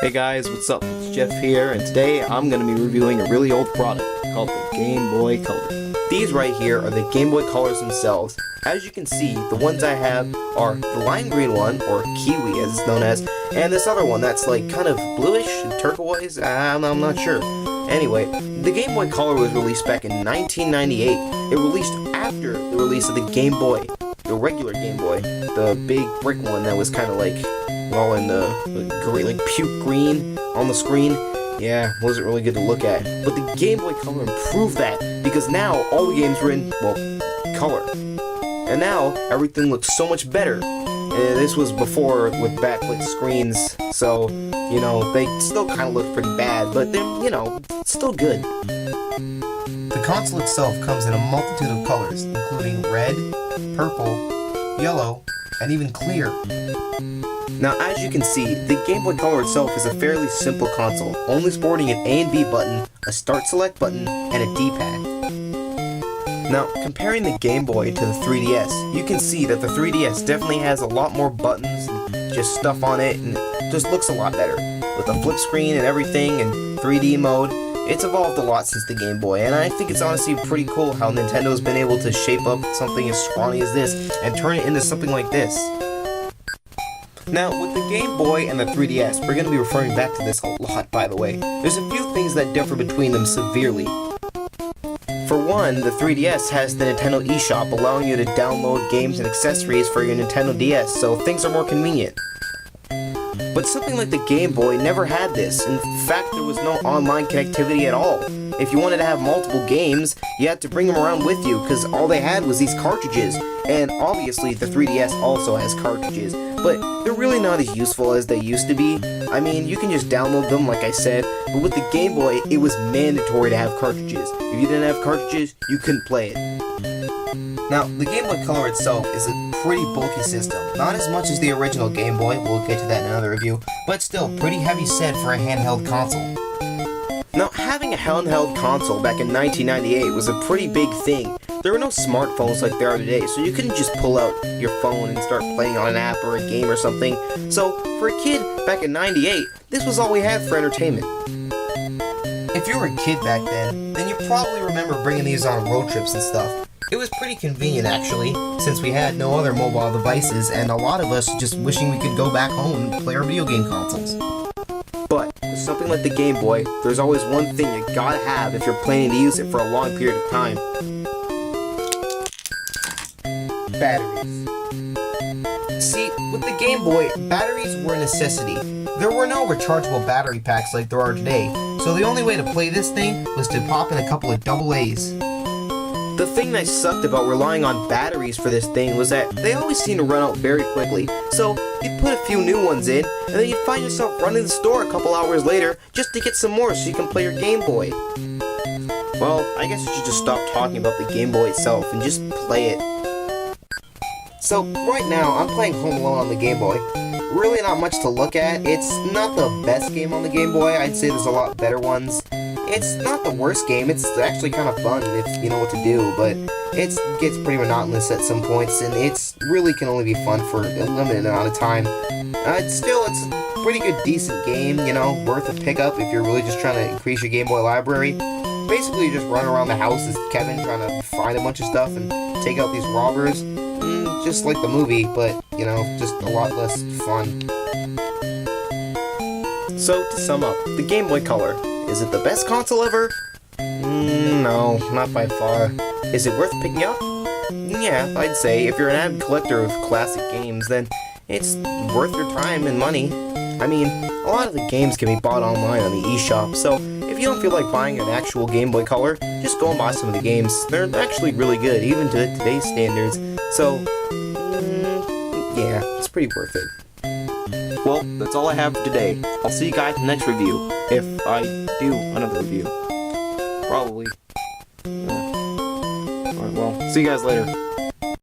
Hey guys, what's up? It's Jeff here, and today I'm going to be reviewing a really old product called the Game Boy Color. These right here are the Game Boy Colors themselves. As you can see, the ones I have are the lime green one, or kiwi as it's known as, and this other one that's like kind of bluish and turquoise. I'm not sure. Anyway, the Game Boy Color was released back in 1998. It released after the release of the Game Boy, the regular Game Boy, the big brick one that was kind of like all in the green, like puke green on the screen. Yeah, wasn't really good to look at. But the Game Boy Color improved that because now all the games were in, well, color. And now everything looks so much better. This was before with backlit screens, so, you know, they still kind of look pretty bad, but they're, you know, still good. The console itself comes in a multitude of colors, including red, purple, yellow, and even clear. Now, as you can see, the Game Boy Color itself is a fairly simple console, only sporting an A and B button, a start select button, and a D-pad. Now, comparing the Game Boy to the 3DS, you can see that the 3DS definitely has a lot more buttons and just stuff on it, and it just looks a lot better. With a flip screen and everything, and 3D mode, it's evolved a lot since the Game Boy, and I think it's honestly pretty cool how Nintendo's been able to shape up something as scrawny as this and turn it into something like this. Now, with the Game Boy and the 3DS, we're going to be referring back to this a lot, by the way. There's a few things that differ between them severely. For one, the 3DS has the Nintendo eShop, allowing you to download games and accessories for your Nintendo DS, so things are more convenient. But something like the Game Boy never had this. In fact, there was no online connectivity at all. If you wanted to have multiple games, you had to bring them around with you, because all they had was these cartridges. And obviously, the 3DS also has cartridges, but they're really not as useful as they used to be. I mean, you can just download them, like I said, but with the Game Boy, it was mandatory to have cartridges. If you didn't have cartridges, you couldn't play it. Now, the Game Boy Color itself is a pretty bulky system. Not as much as the original Game Boy, we'll get to that in another review, but still pretty heavy set for a handheld console. Now, having a handheld console back in 1998 was a pretty big thing. There were no smartphones like there are today, so you couldn't just pull out your phone and start playing on an app or a game or something. So, for a kid back in 98, this was all we had for entertainment. If you were a kid back then you probably remember bringing these on road trips and stuff. It was pretty convenient actually, since we had no other mobile devices and a lot of us just wishing we could go back home and play our video game consoles. But, with something like the Game Boy, there's always one thing you gotta have if you're planning to use it for a long period of time. Batteries. See, with the Game Boy, batteries were a necessity. There were no rechargeable battery packs like there are today, so the only way to play this thing was to pop in a couple of AA's. The thing that sucked about relying on batteries for this thing was that they always seemed to run out very quickly, so you'd put a few new ones in, and then you'd find yourself running to the store a couple hours later just to get some more so you can play your Game Boy. Well, I guess you should just stop talking about the Game Boy itself and just play it. So, right now, I'm playing Home Alone on the Game Boy. Really not much to look at. It's not the best game on the Game Boy. I'd say there's a lot better ones. It's not the worst game. It's actually kind of fun if you know what to do, but it gets pretty monotonous at some points, and it's really can only be fun for a limited amount of time. It's a pretty good, decent game, you know, worth a pickup if you're really just trying to increase your Game Boy library. Basically, you just run around the house as Kevin trying to find a bunch of stuff and take out these robbers. Just like the movie, but, you know, just a lot less fun. So, to sum up, the Game Boy Color. Is it the best console ever? No, not by far. Is it worth picking up? Yeah, I'd say. If you're an avid collector of classic games, then it's worth your time and money. I mean, a lot of the games can be bought online on the eShop, so if you don't feel like buying an actual Game Boy Color, just go and buy some of the games. They're actually really good, even to today's standards. So, yeah, it's pretty worth it. Well, that's all I have for today. I'll see you guys in the next review, if I do another review. Probably. Alright, well, see you guys later.